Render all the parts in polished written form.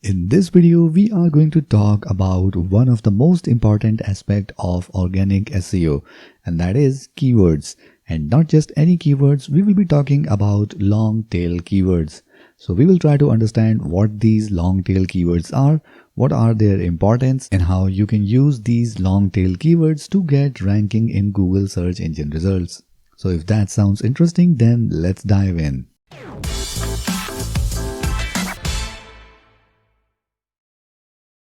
In this video, we are going to talk about one of the most important aspects of organic SEO, and that is keywords. And not just any keywords, we will be talking about long tail keywords. So we will try to understand what these long tail keywords are, what are their importance, and how you can use these long tail keywords to get ranking in Google search engine results. So if that sounds interesting, then let's dive in.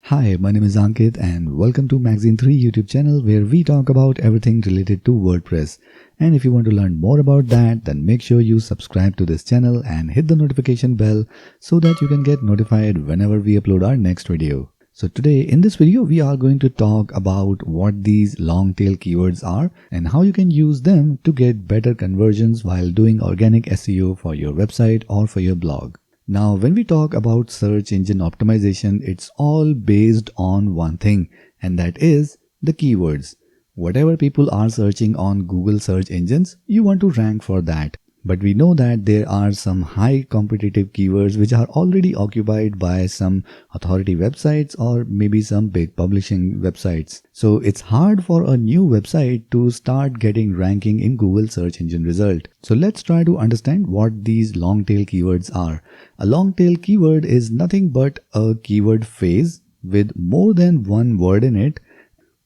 Hi, my name is Ankit and welcome to Magazine 3 YouTube channel where we talk about everything related to WordPress. And if you want to learn more about that, then make sure you subscribe to this channel and hit the notification bell so that you can get notified whenever we upload our next video. So today in this video, we are going to talk about what these long tail keywords are and how you can use them to get better conversions while doing organic SEO for your website or for your blog. Now, when we talk about search engine optimization, it's all based on one thing, and that is the keywords. Whatever people are searching on Google search engines, you want to rank for that. But we know that there are some high competitive keywords which are already occupied by some authority websites or maybe some big publishing websites. So it's hard for a new website to start getting ranking in Google search engine result. So let's try to understand what these long tail keywords are. A long tail keyword is nothing but a keyword phrase with more than one word in it,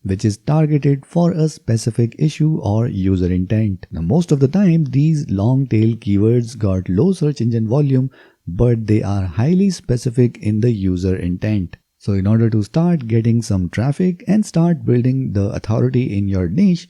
which is targeted for a specific issue or user intent. Now, most of the time, these long tail keywords got low search engine volume, but they are highly specific in the user intent. So in order to start getting some traffic and start building the authority in your niche,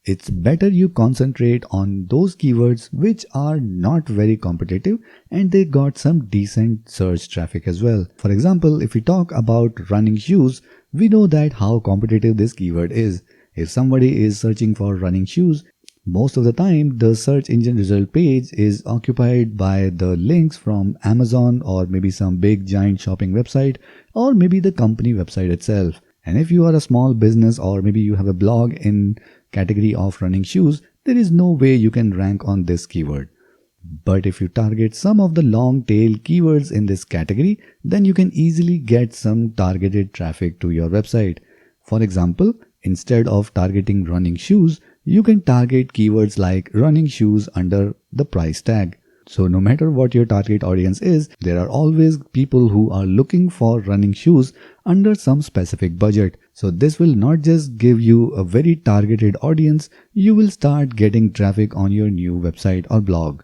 it's better you concentrate on those keywords which are not very competitive and they got some decent search traffic as well. For example, if we talk about running shoes, we know that how competitive this keyword is. If somebody is searching for running shoes, most of the time the search engine result page is occupied by the links from Amazon or maybe some big giant shopping website or maybe the company website itself. And if you are a small business or maybe you have a blog in category of running shoes, there is no way you can rank on this keyword. But if you target some of the long tail keywords in this category, then you can easily get some targeted traffic to your website. For example, instead of targeting running shoes, you can target keywords like running shoes under the price tag. So no matter what your target audience is, there are always people who are looking for running shoes under some specific budget. So this will not just give you a very targeted audience, you will start getting traffic on your new website or blog.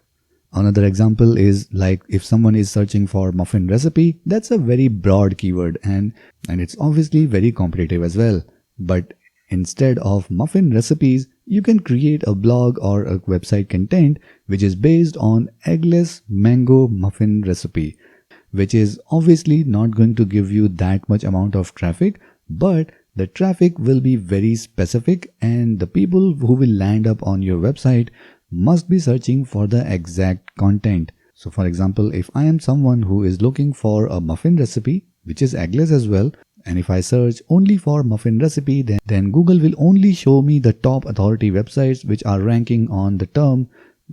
Another example is like if someone is searching for muffin recipe, that's a very broad keyword and it's obviously very competitive as well. But instead of muffin recipes, you can create a blog or a website content which is based on eggless mango muffin recipe, which is obviously not going to give you that much amount of traffic, but the traffic will be very specific and the people who will land up on your website must be searching for the exact content. So for example, if I am someone who is looking for a muffin recipe, which is eggless as well, and if I search only for muffin recipe, then Google will only show me the top authority websites which are ranking on the term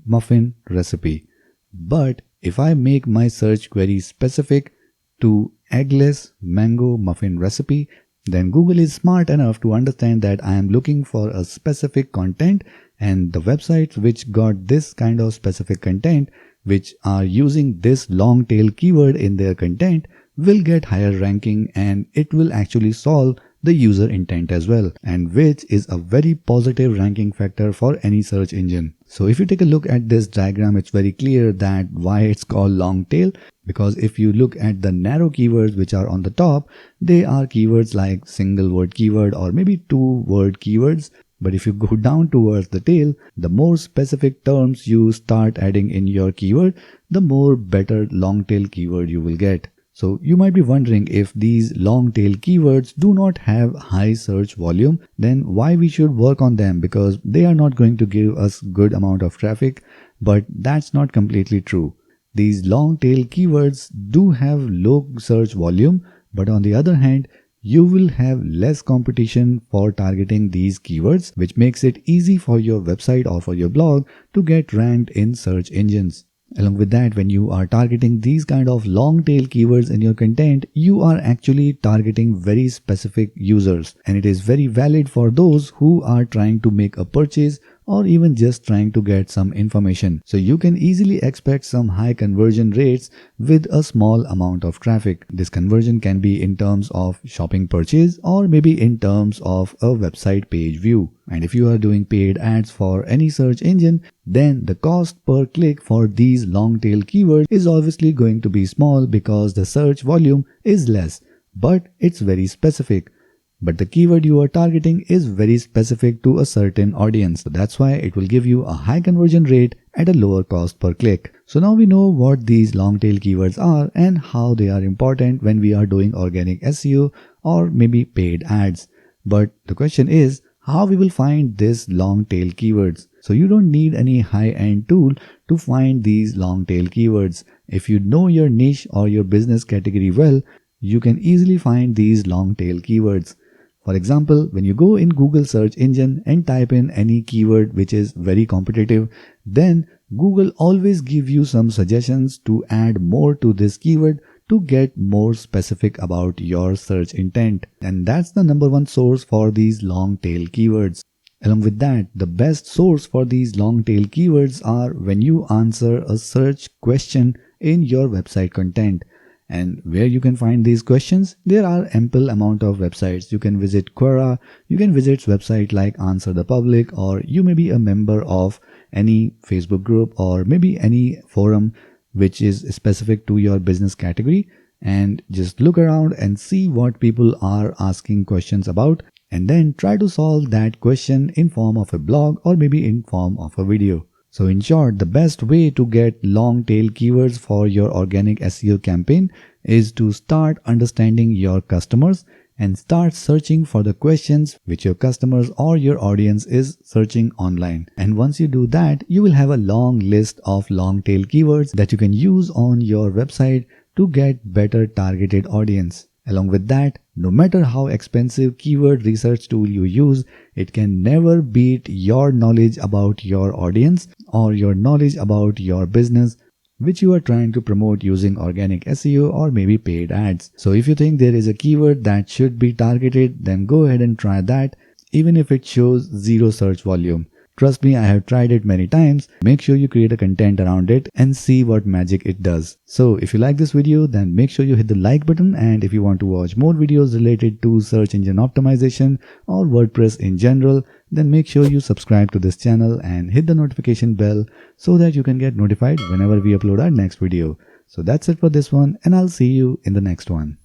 muffin recipe. But if I make my search query specific to eggless mango muffin recipe, then Google is smart enough to understand that I am looking for a specific content, and the websites which got this kind of specific content, which are using this long tail keyword in their content, will get higher ranking and it will actually solve the user intent as well, and which is a very positive ranking factor for any search engine. So if you take a look at this diagram, it's very clear that why it's called long tail, because if you look at the narrow keywords which are on the top, they are keywords like single word keyword or maybe 2-word keywords. But if you go down towards the tail, the more specific terms you start adding in your keyword, the more better long tail keyword you will get. So you might be wondering, if these long tail keywords do not have high search volume, then why we should work on them, because they are not going to give us good amount of traffic. But that's not completely true. These long tail keywords do have low search volume, but on the other hand, you will have less competition for targeting these keywords, which makes it easy for your website or for your blog to get ranked in search engines. Along with that, when you are targeting these kind of long tail keywords in your content, you are actually targeting very specific users, and it is very valid for those who are trying to make a purchase or even just trying to get some information. So you can easily expect some high conversion rates with a small amount of traffic. This conversion can be in terms of shopping purchase or maybe in terms of a website page view. And if you are doing paid ads for any search engine, then the cost per click for these long tail keywords is obviously going to be small because the search volume is less, but it's very specific. But the keyword you are targeting is very specific to a certain audience. So that's why it will give you a high conversion rate at a lower cost per click. So now we know what these long tail keywords are and how they are important when we are doing organic SEO or maybe paid ads. But the question is, how we will find this long tail keywords. So you don't need any high-end tool to find these long tail keywords. If you know your niche or your business category well, you can easily find these long tail keywords. For example, when you go in Google search engine and type in any keyword which is very competitive, then Google always give you some suggestions to add more to this keyword to get more specific about your search intent. And that's the number one source for these long tail keywords. Along with that, the best source for these long tail keywords are when you answer a search question in your website content. And where you can find these questions, there are ample amount of websites. You can visit Quora, you can visit website like Answer the Public, or you may be a member of any Facebook group or maybe any forum which is specific to your business category, and just look around and see what people are asking questions about, and then try to solve that question in form of a blog or maybe in form of a video. So in short, the best way to get long tail keywords for your organic SEO campaign is to start understanding your customers and start searching for the questions which your customers or your audience is searching online. And once you do that, you will have a long list of long tail keywords that you can use on your website to get better targeted audience. Along with that, no matter how expensive keyword research tool you use, it can never beat your knowledge about your audience or your knowledge about your business which you are trying to promote using organic SEO or maybe paid ads. So if you think there is a keyword that should be targeted, then go ahead and try that, even if it shows zero search volume. Trust me, I have tried it many times. Make sure you create a content around it and see what magic it does. So if you like this video, then make sure you hit the like button, and if you want to watch more videos related to search engine optimization or WordPress in general, then make sure you subscribe to this channel and hit the notification bell so that you can get notified whenever we upload our next video. So that's it for this one, and I'll see you in the next one.